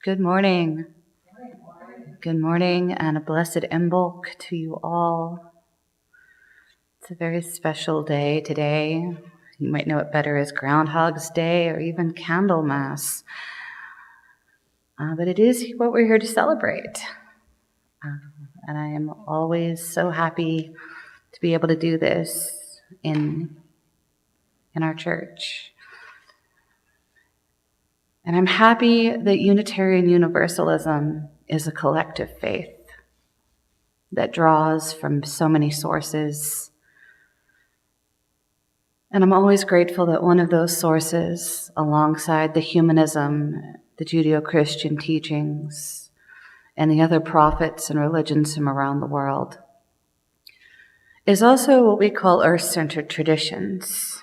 Good morning. Good morning and a blessed Imbolc to you all. It's a very special day today. You might know it better as Groundhog's Day or even Candlemas. But it is what we're here to celebrate. And I am always so happy to be able to do this in our church. And I'm happy that Unitarian Universalism is a collective faith that draws from so many sources. And I'm always grateful that one of those sources, alongside the humanism, the Judeo-Christian teachings, and the other prophets and religions from around the world, is also what we call earth-centered traditions.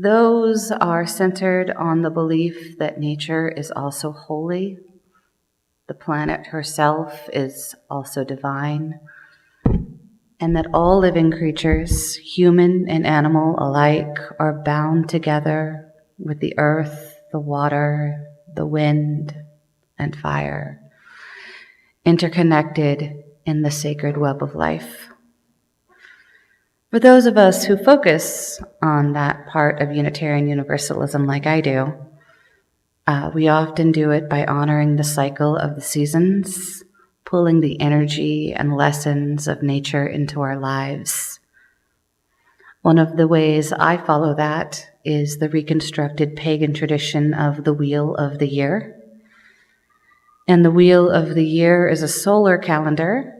Those are centered on the belief that nature is also holy, the planet herself is also divine, and that all living creatures, human and animal alike, are bound together with the earth, the water, the wind, and fire, interconnected in the sacred web of life. For those of us who focus on that part of Unitarian Universalism like I do, we often do it by honoring the cycle of the seasons, pulling the energy and lessons of nature into our lives. One of the ways I follow that is the reconstructed pagan tradition of the Wheel of the Year. And the Wheel of the Year is a solar calendar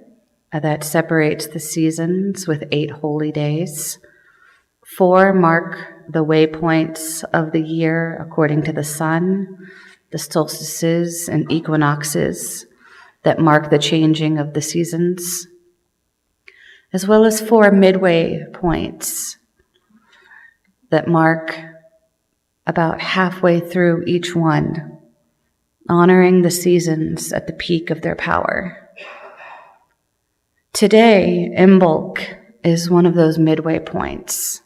that separates the seasons with 8 holy days. 4 mark the waypoints of the year according to the sun, the solstices and equinoxes that mark the changing of the seasons, as well as 4 midway points that mark about halfway through each one, honoring the seasons at the peak of their power. Today, Imbolc is one of those midway points,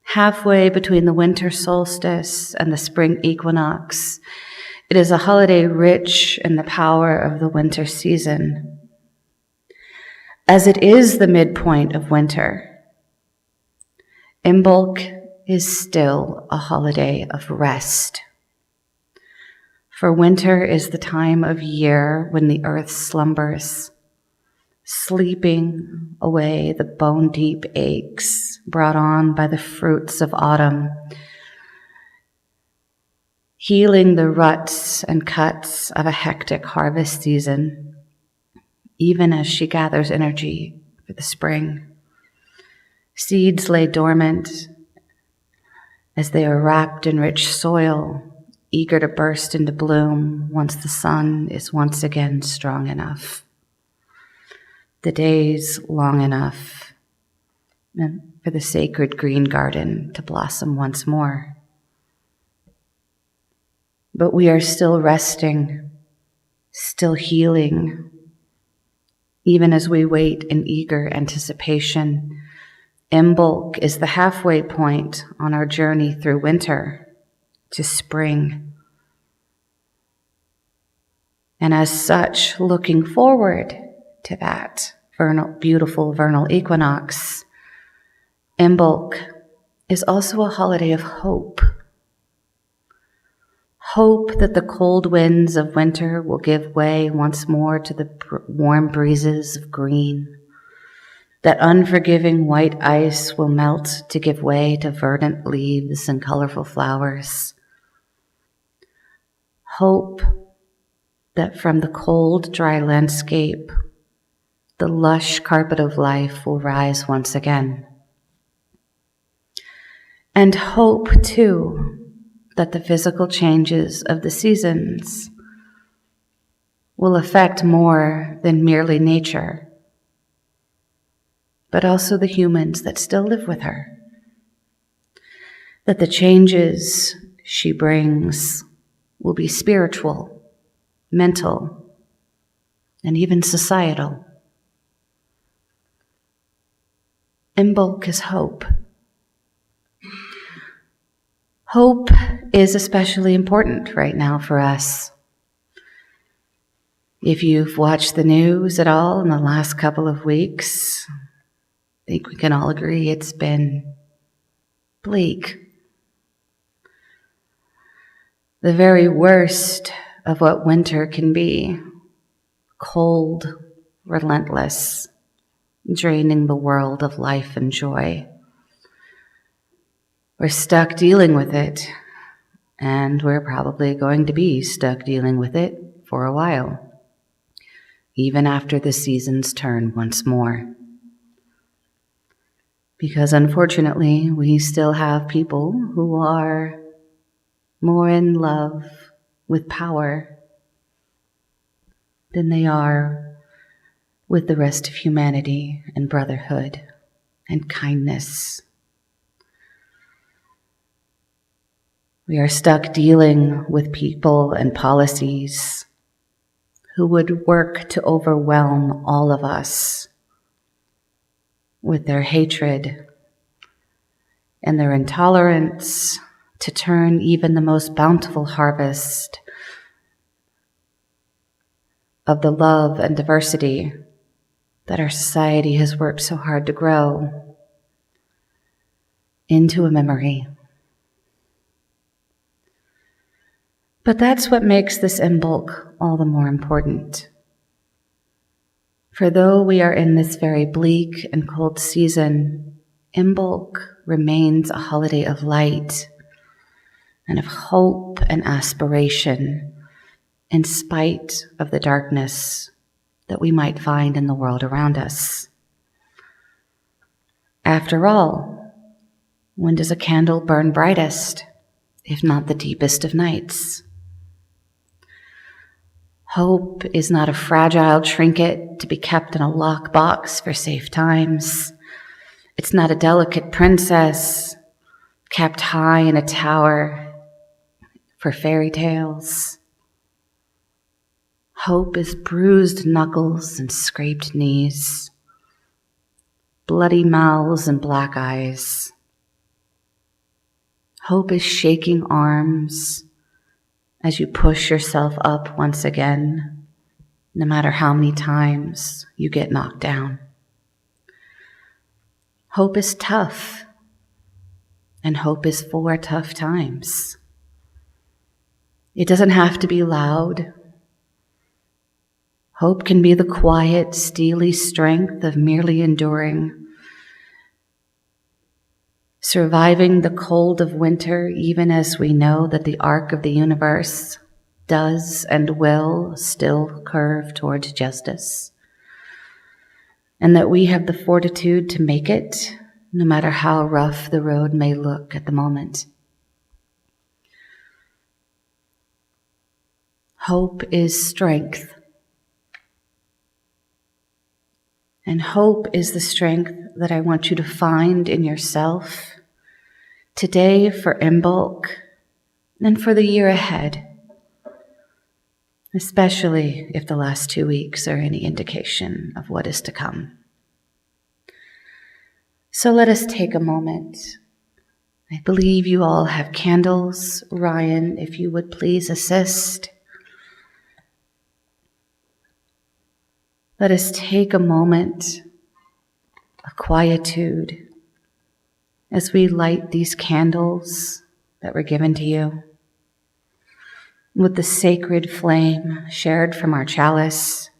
halfway between the winter solstice and the spring equinox. It is a holiday rich in the power of the winter season. As it is the midpoint of winter, Imbolc is still a holiday of rest. For winter is the time of year when the earth slumbers, sleeping away the bone-deep aches brought on by the fruits of autumn, healing the ruts and cuts of a hectic harvest season, even as she gathers energy for the spring. Seeds lay dormant as they are wrapped in rich soil, eager to burst into bloom once the sun is once again strong enough, the days long enough for the sacred green garden to blossom once more. But we are still resting, still healing, even as we wait in eager anticipation. Imbolc is the halfway point on our journey through winter to spring. And as such, looking forward to that beautiful vernal equinox, Imbolc is also a holiday of hope. Hope that the cold winds of winter will give way once more to the warm breezes of green, that unforgiving white ice will melt to give way to verdant leaves and colorful flowers. Hope that from the cold, dry landscape, the lush carpet of life will rise once again. And hope, too, that the physical changes of the seasons will affect more than merely nature, but also the humans that still live with her. That the changes she brings will be spiritual, mental, and even societal. Imbolc is hope. Hope is especially important right now for us. If you've watched the news at all in the last couple of weeks, I think we can all agree it's been bleak. The very worst of what winter can be. Cold, relentless, draining the world of life and joy. We're stuck dealing with it, and we're probably going to be stuck dealing with it for a while, even after the seasons turn once more. Because unfortunately, we still have people who are more in love with power than they are with the rest of humanity and brotherhood and kindness. We are stuck dealing with people and policies who would work to overwhelm all of us with their hatred and their intolerance, to turn even the most bountiful harvest of the love and diversity that our society has worked so hard to grow into a memory. But that's what makes this Imbolc all the more important. For though we are in this very bleak and cold season, Imbolc remains a holiday of light and of hope and aspiration in spite of the darkness that we might find in the world around us. After all, when does a candle burn brightest, if not the deepest of nights? Hope is not a fragile trinket to be kept in a lockbox for safe times. It's not a delicate princess kept high in a tower for fairy tales. Hope is bruised knuckles and scraped knees, bloody mouths and black eyes. Hope is shaking arms as you push yourself up once again, no matter how many times you get knocked down. Hope is tough, and hope is for tough times. It doesn't have to be loud. Hope can be the quiet, steely strength of merely enduring, surviving the cold of winter, even as we know that the arc of the universe does and will still curve towards justice, and that we have the fortitude to make it, no matter how rough the road may look at the moment. Hope is strength, and hope is the strength that I want you to find in yourself today for Imbolc and for the year ahead, especially if the last 2 weeks are any indication of what is to come. So let us take a moment. I believe you all have candles. Ryan, if you would please assist. Let us take a moment of quietude as we light these candles that were given to you with the sacred flame shared from our chalice,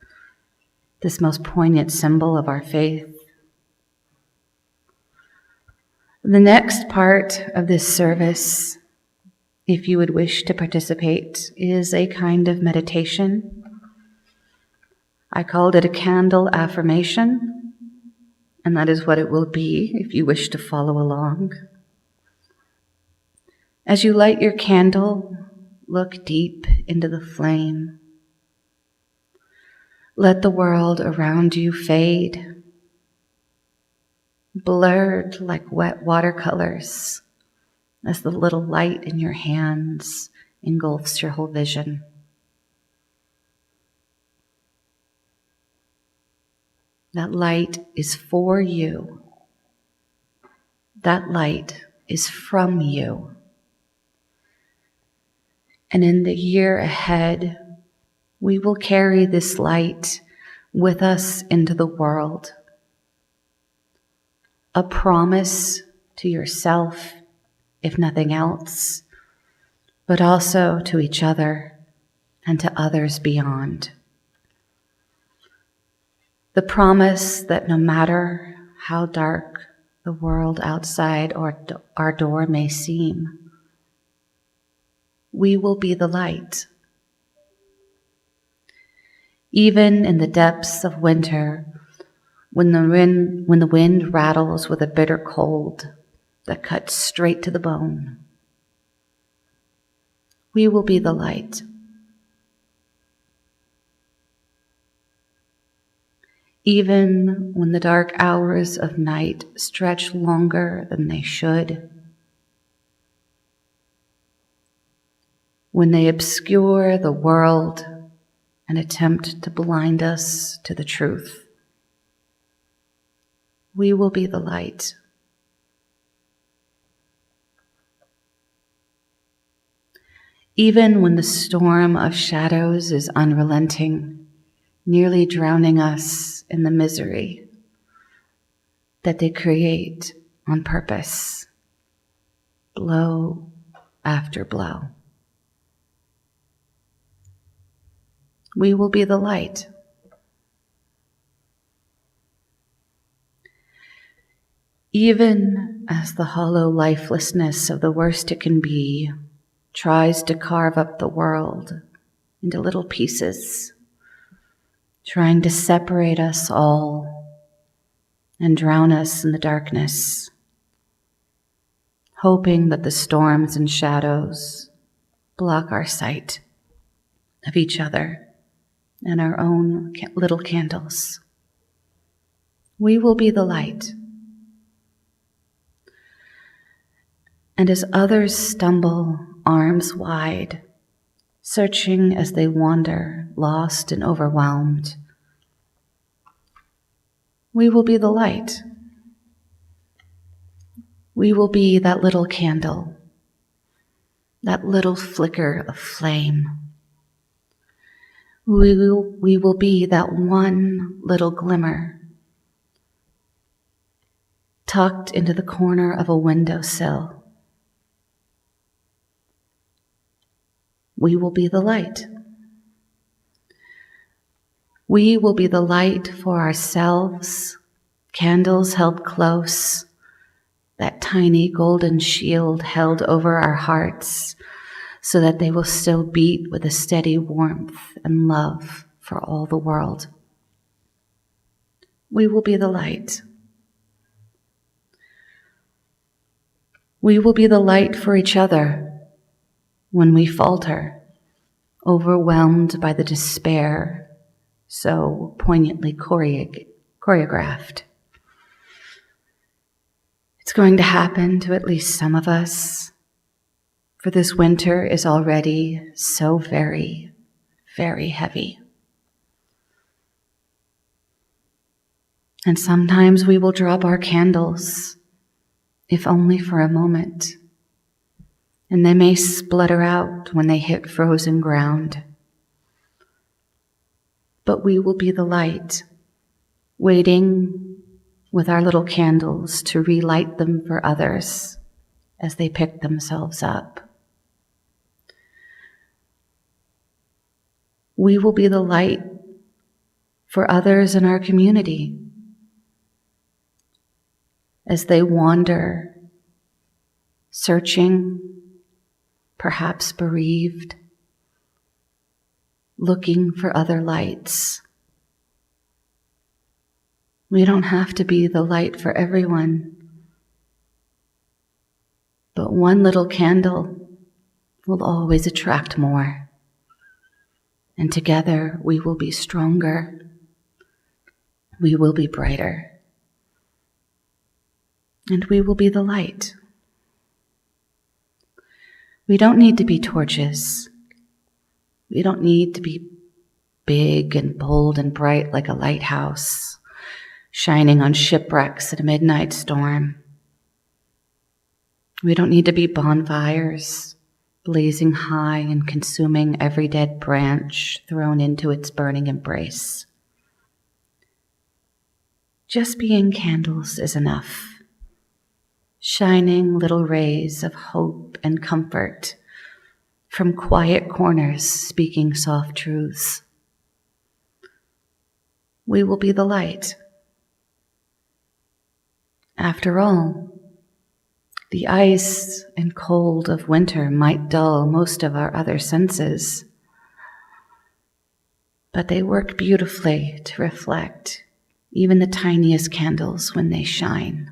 this most poignant symbol of our faith. The next part of this service, if you would wish to participate, is a kind of meditation. I called it a candle affirmation, and that is what it will be if you wish to follow along. As you light your candle, look deep into the flame. Let the world around you fade, blurred like wet watercolors, as the little light in your hands engulfs your whole vision. That light is for you. That light is from you. And in the year ahead, we will carry this light with us into the world. A promise to yourself, if nothing else, but also to each other and to others beyond. The promise that no matter how dark the world outside or our door may seem, we will be the light. Even in the depths of winter, when the wind rattles with a bitter cold that cuts straight to the bone, we will be the light. Even when the dark hours of night stretch longer than they should, when they obscure the world and attempt to blind us to the truth, we will be the light. Even when the storm of shadows is unrelenting, nearly drowning us in the misery that they create on purpose, blow after blow, we will be the light. Even as the hollow lifelessness of the worst it can be tries to carve up the world into little pieces, trying to separate us all and drown us in the darkness, hoping that the storms and shadows block our sight of each other and our own little candles. We will be the light. And as others stumble arms wide, searching as they wander, lost and overwhelmed, we will be the light. We will be that little candle, that little flicker of flame. We will be that one little glimmer tucked into the corner of a windowsill. We will be the light. We will be the light for ourselves, candles held close, that tiny golden shield held over our hearts so that they will still beat with a steady warmth and love for all the world. We will be the light. We will be the light for each other when we falter, overwhelmed by the despair so poignantly choreographed. It's going to happen to at least some of us, for this winter is already so very, very heavy. And sometimes we will drop our candles, if only for a moment, and they may splutter out when they hit frozen ground. But we will be the light, waiting with our little candles to relight them for others as they pick themselves up. We will be the light for others in our community as they wander, searching, perhaps bereaved, looking for other lights. We don't have to be the light for everyone, but one little candle will always attract more, and together we will be stronger, we will be brighter, and we will be the light. We don't need to be torches. We don't need to be big and bold and bright like a lighthouse, shining on shipwrecks at a midnight storm. We don't need to be bonfires blazing high and consuming every dead branch thrown into its burning embrace. Just being candles is enough, shining little rays of hope and comfort from quiet corners speaking soft truths. We will be the light. After all, the ice and cold of winter might dull most of our other senses, but they work beautifully to reflect even the tiniest candles when they shine,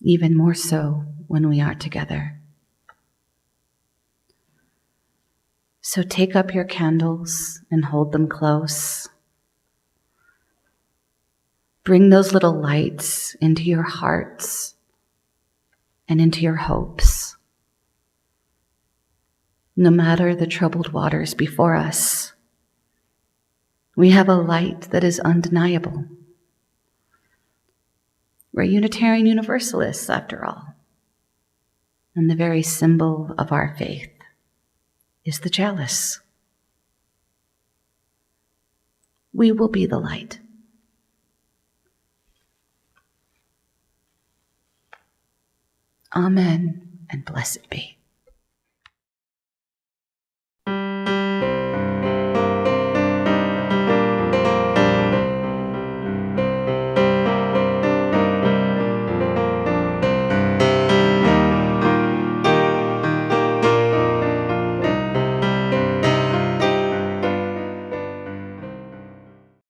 even more so when we are together. So take up your candles and hold them close. Bring those little lights into your hearts and into your hopes. No matter the troubled waters before us, we have a light that is undeniable. We're Unitarian Universalists, after all, and the very symbol of our faith is the chalice. We will be the light. Amen, and blessed be.